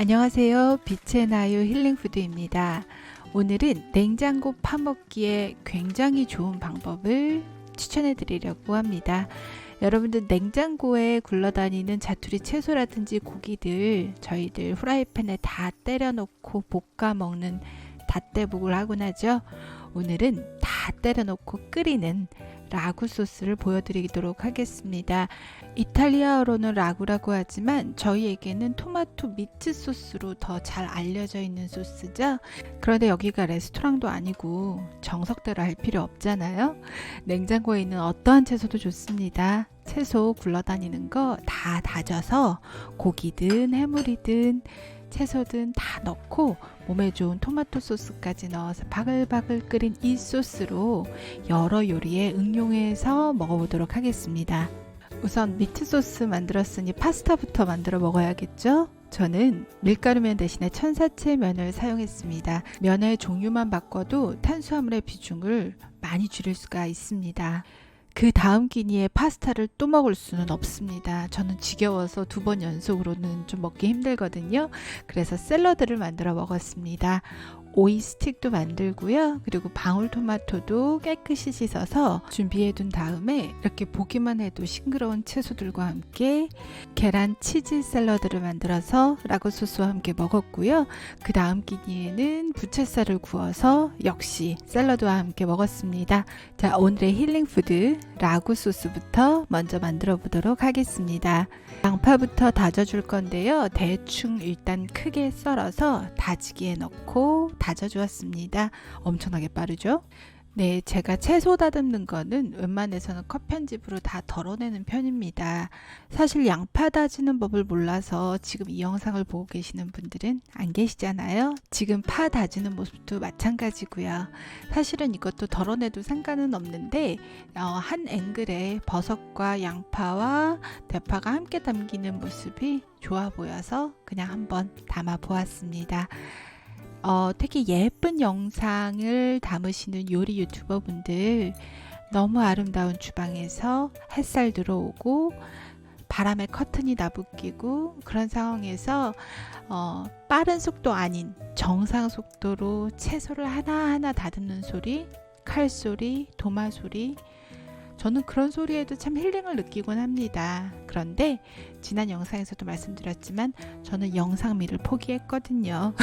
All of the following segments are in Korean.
안녕하세요. 빛의 나유 힐링푸드입니다. 오늘은 냉장고 파먹기에 굉장히 좋은 방법을 추천해 드리려고 합니다. 여러분들 냉장고에 굴러다니는 자투리 채소라든지 고기들 저희들 후라이팬에 다 때려 놓고 볶아 먹는 닷대복을 하곤 하죠. 오늘은 다 때려 놓고 끓이는 라구 소스를 보여드리도록 하겠습니다. 이탈리아어로는 라구라고 하지만 저희에게는 토마토 미트 소스로 더 잘 알려져 있는 소스죠. 그런데 여기가 레스토랑도 아니고 정석대로 할 필요 없잖아요. 냉장고에 있는 어떠한 채소도 좋습니다. 채소 굴러다니는 거 다 다져서 고기든 해물이든 채소든 다 넣고 몸에 좋은 토마토 소스까지 넣어서 바글바글 끓인 이 소스로 여러 요리에 응용해서 먹어보도록 하겠습니다. 우선 미트 소스 만들었으니 파스타부터 만들어 먹어야겠죠? 저는 밀가루면 대신에 천사채 면을 사용했습니다. 면의 종류만 바꿔도 탄수화물의 비중을 많이 줄일 수가 있습니다. 그 다음 끼니에 파스타를 또 먹을 수는 없습니다. 저는 지겨워서 2번 연속으로는 좀 먹기 힘들거든요. 그래서 샐러드를 만들어 먹었습니다. 오이 스틱도 만들고요. 그리고 방울토마토도 깨끗이 씻어서 준비해 둔 다음에 이렇게 보기만 해도 싱그러운 채소들과 함께 계란 치즈 샐러드를 만들어서 라구 소스와 함께 먹었고요. 그 다음 끼니에는 부채살을 구워서 역시 샐러드와 함께 먹었습니다. 자, 오늘의 힐링푸드 라구 소스부터 먼저 만들어 보도록 하겠습니다. 양파부터 다져줄 건데요. 대충 일단 크게 썰어서 다지기에 넣고 다져주었습니다. 엄청나게 빠르죠? 네, 제가 채소 다듬는 거는 웬만해서는 컷 편집으로 다 덜어내는 편입니다. 사실 양파 다지는 법을 몰라서 지금 이 영상을 보고 계시는 분들은 안 계시잖아요. 지금 파 다지는 모습도 마찬가지고요. 사실은 이것도 덜어내도 상관은 없는데 한 앵글에 버섯과 양파와 대파가 함께 담기는 모습이 좋아 보여서 그냥 한번 담아 보았습니다. 되게 예쁜 영상을 담으시는 요리 유튜버 분들, 너무 아름다운 주방에서 햇살 들어오고 바람에 커튼이 나부끼고 그런 상황에서 빠른 속도 아닌 정상 속도로 채소를 하나하나 다듬는 소리, 칼소리, 도마 소리, 저는 그런 소리에도 참 힐링을 느끼곤 합니다. 그런데 지난 영상에서도 말씀드렸지만 저는 영상미를 포기했거든요.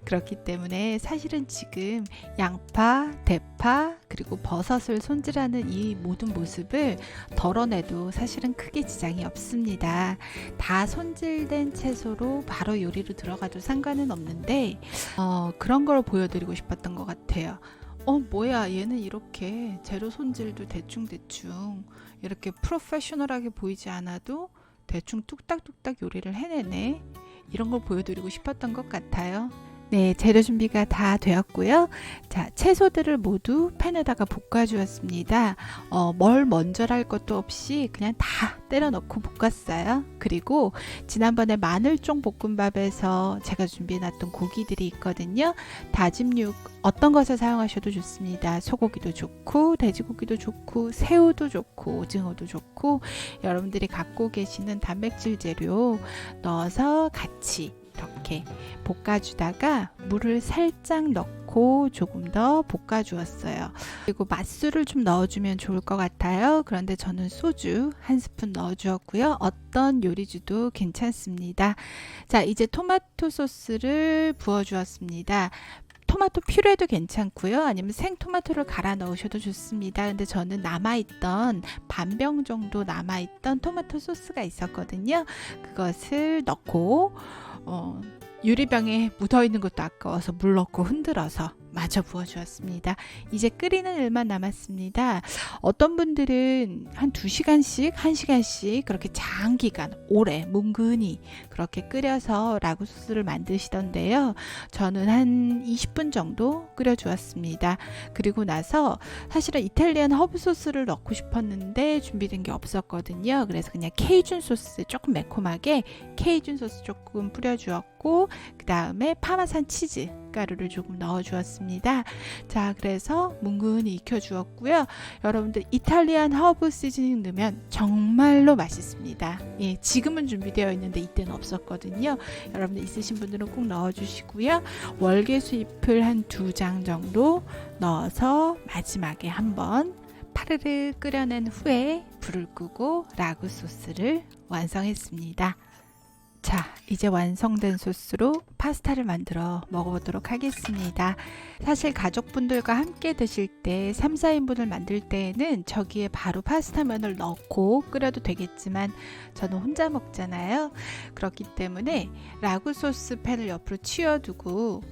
그렇기 때문에 사실은 지금 양파, 대파, 그리고 버섯을 손질하는 이 모든 모습을 덜어내도 사실은 크게 지장이 없습니다. 다 손질된 채소로 바로 요리로 들어가도 상관은 없는데 그런 걸 보여드리고 싶었던 것 같아요. 뭐야, 얘는 이렇게 재료 손질도 대충대충 이렇게 프로페셔널하게 보이지 않아도 대충 뚝딱뚝딱 요리를 해내네. 이런 걸 보여드리고 싶었던 것 같아요. 네, 재료 준비가 다 되었고요. 자, 채소들을 모두 팬에다가 볶아 주었습니다. 뭘 먼저 할 것도 없이 그냥 다 때려 넣고 볶았어요. 그리고 지난번에 마늘종 볶음밥에서 제가 준비해 놨던 고기들이 있거든요. 다짐 육 어떤 것을 사용하셔도 좋습니다. 소고기도 좋고 돼지고기도 좋고 새우도 좋고 오징어도 좋고 여러분들이 갖고 계시는 단백질 재료 넣어서 같이 이렇게 볶아주다가 물을 살짝 넣고 조금 더 볶아주었어요. 그리고 맛술을 좀 넣어주면 좋을 것 같아요. 그런데 저는 소주 한 스푼 넣어주었고요. 어떤 요리주도 괜찮습니다. 자, 이제 토마토 소스를 부어주었습니다. 토마토 퓨레도 괜찮고요. 아니면 생토마토를 갈아 넣으셔도 좋습니다. 근데 저는 남아있던 반병 정도 남아있던 토마토 소스가 있었거든요. 그것을 넣고 유리병에 묻어있는 것도 아까워서 물 넣고 흔들어서 마저 부어주었습니다. 이제 끓이는 일만 남았습니다. 어떤 분들은 한 2시간씩, 1시간씩 그렇게 장기간, 오래, 뭉근히 그렇게 끓여서 라구 소스를 만드시던데요. 저는 한 20분 정도 끓여주었습니다. 그리고 나서 사실은 이탈리안 허브 소스를 넣고 싶었는데 준비된 게 없었거든요. 그래서 그냥 케이준 소스, 조금 매콤하게 케이준 소스 조금 뿌려주었고 그 다음에 파마산 치즈 가루를 조금 넣어주었습니다. 주었습니다. 자, 그래서 뭉근히 익혀 주었고요. 여러분들 이탈리안 허브 시즈닝 넣으면 정말로 맛있습니다. 예, 지금은 준비되어 있는데 이때는 없었거든요. 여러분들 있으신 분들은 꼭 넣어주시고요. 월계수 잎을 한 2장 정도 넣어서 마지막에 한번 파르르 끓여낸 후에 불을 끄고 라구 소스를 완성했습니다. 자, 이제 완성된 소스로 파스타를 만들어 먹어보도록 하겠습니다. 사실 가족분들과 함께 드실 때 3, 4인분을 만들 때에는 저기에 바로 파스타면을 넣고 끓여도 되겠지만 저는 혼자 먹잖아요. 그렇기 때문에 라구 소스 팬을 옆으로 치워두고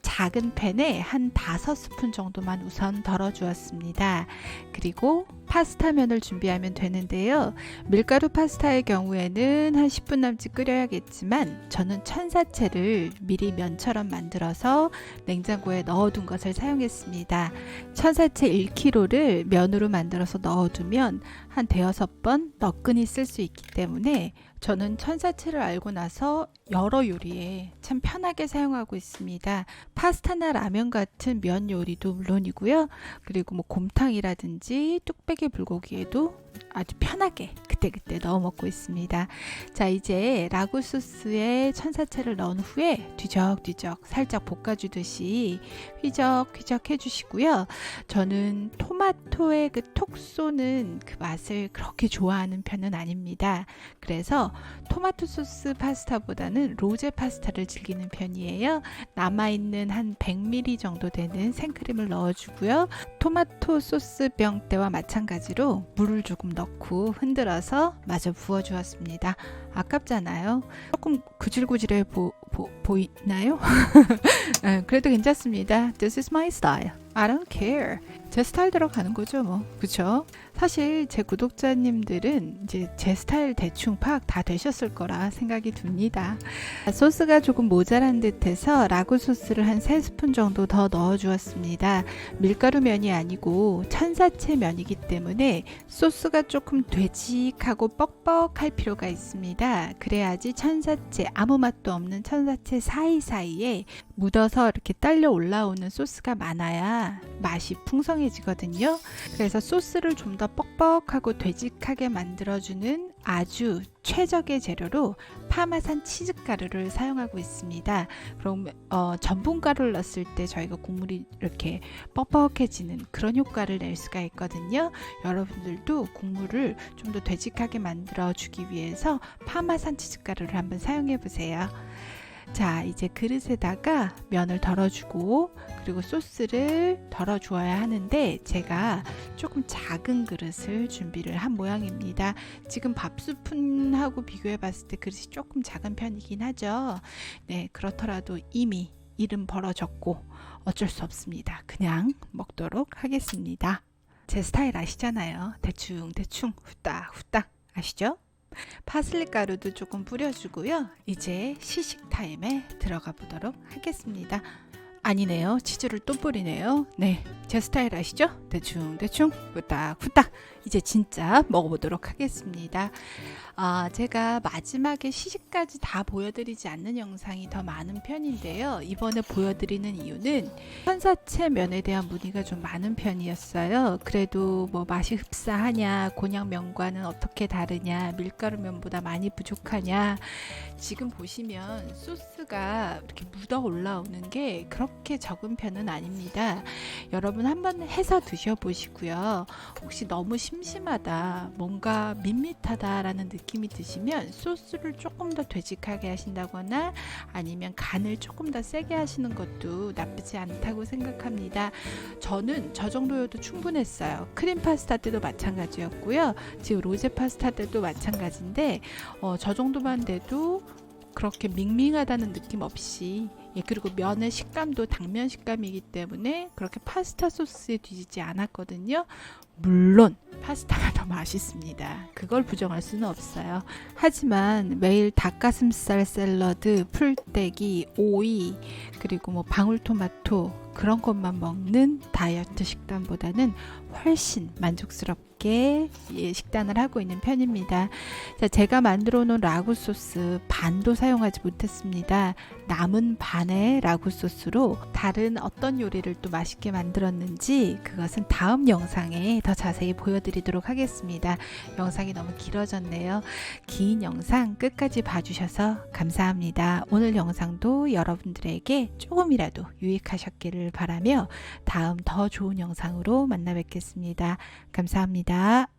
작은 팬에 한 5스푼 정도만 우선 덜어 주었습니다. 그리고 파스타면을 준비하면 되는데요. 밀가루 파스타의 경우에는 한 10분 남짓 끓여야겠지만 저는 천사채를 미리 면처럼 만들어서 냉장고에 넣어둔 것을 사용했습니다. 천사채 1kg를 면으로 만들어서 넣어두면 한 5번 너끈히 쓸 수 있기 때문에 저는 천사채를 알고 나서 여러 요리에 참 편하게 사용하고 있습니다. 파스타나 라면 같은 면 요리도 물론이고요. 그리고 뭐 곰탕이라든지 뚝배기 불고기에도 아주 편하게 그때그때 넣어 먹고 있습니다. 자, 이제 라구 소스에 천사채를 넣은 후에 뒤적뒤적 살짝 볶아주듯이 휘적휘적 해주시고요. 저는 토마토의 그 톡 쏘는 그 맛을 그렇게 좋아하는 편은 아닙니다. 그래서 토마토 소스 파스타보다는 로제 파스타를 즐기는 편이에요. 남아있는 한 100ml 정도 되는 생크림을 넣어주고요. 토마토 소스 병대와 마찬가지로 물을 조금 넣고 흔들어서 마저 부어주었습니다. 아깝잖아요. 조금 구질구질해 보이나요? 그래도 괜찮습니다. This is my style. I don't care. 제 스타일대로 가는 거죠, 뭐. 그쵸? 사실 제 구독자님들은 이제 제 스타일 대충 파악 다 되셨을 거라 생각이 듭니다. 소스가 조금 모자란 듯해서 라구 소스를 한 3스푼 정도 더 넣어 주었습니다. 밀가루 면이 아니고 천사채 면이기 때문에 소스가 조금 되직하고 뻑뻑할 필요가 있습니다. 그래야지 천사채, 아무 맛도 없는 천사채 사이사이에 묻어서 이렇게 딸려 올라오는 소스가 많아야 맛이 풍성해지거든요. 그래서 소스를 좀 더 뻑뻑하고 되직하게 만들어주는 아주 최적의 재료로 파마산 치즈가루를 사용하고 있습니다. 그럼 전분가루를 넣었을 때 저희가 국물이 이렇게 뻑뻑해지는 그런 효과를 낼 수가 있거든요. 여러분들도 국물을 좀 더 되직하게 만들어주기 위해서 파마산 치즈가루를 한번 사용해 보세요. 자, 이제 그릇에다가 면을 덜어주고 그리고 소스를 덜어주어야 하는데 제가 조금 작은 그릇을 준비를 한 모양입니다. 지금 밥스푼하고 비교해 봤을 때 그릇이 조금 작은 편이긴 하죠. 네, 그렇더라도 이미 이름 벌어졌고 어쩔 수 없습니다. 그냥 먹도록 하겠습니다. 제 스타일 아시잖아요. 대충 후딱후딱 아시죠? 파슬리 가루도 조금 뿌려주고요. 이제 시식 타임에 들어가 보도록 하겠습니다. 아니네요. 치즈를 또 뿌리네요. 네, 제 스타일 아시죠? 대충 후딱 이제 진짜 먹어보도록 하겠습니다. 제가 마지막에 시식까지 다 보여드리지 않는 영상이 더 많은 편인데요. 이번에 보여드리는 이유는 천사채 면에 대한 문의가 좀 많은 편이었어요. 그래도 뭐 맛이 흡사하냐, 곤약면과는 어떻게 다르냐, 밀가루 면보다 많이 부족하냐. 지금 보시면 소스가 이렇게 묻어 올라오는 게 그렇게 적은 편은 아닙니다. 여러분 한번 해서 드셔보시고요. 혹시 너무 심심하다, 뭔가 밋밋하다라는 느낌이 드시면 소스를 조금 더 되직하게 하신다거나 아니면 간을 조금 더 세게 하시는 것도 나쁘지 않다고 생각합니다. 저는 저 정도여도 충분했어요. 크림 파스타 때도 마찬가지였고요. 지금 로제 파스타 때도 마찬가지인데 저 정도만 돼도 그렇게 밍밍하다는 느낌 없이, 그리고 면의 식감도 당면 식감이기 때문에 그렇게 파스타 소스에 뒤지지 않았거든요. 물론 파스타가 더 맛있습니다. 그걸 부정할 수는 없어요. 하지만 매일 닭가슴살 샐러드, 풀떼기, 오이, 그리고 뭐 방울토마토 그런 것만 먹는 다이어트 식단보다는 훨씬 만족스럽게 식단을 하고 있는 편입니다. 자, 제가 만들어 놓은 라구 소스 반도 사용하지 못했습니다. 남은 반의 라구 소스로 다른 어떤 요리를 또 맛있게 만들었는지 그것은 다음 영상에 더 자세히 보여드리도록 하겠습니다. 영상이 너무 길어졌네요. 긴 영상 끝까지 봐주셔서 감사합니다. 오늘 영상도 여러분들에게 조금이라도 유익하셨기를 바라며 다음 더 좋은 영상으로 만나 뵙겠습니다. 감사합니다.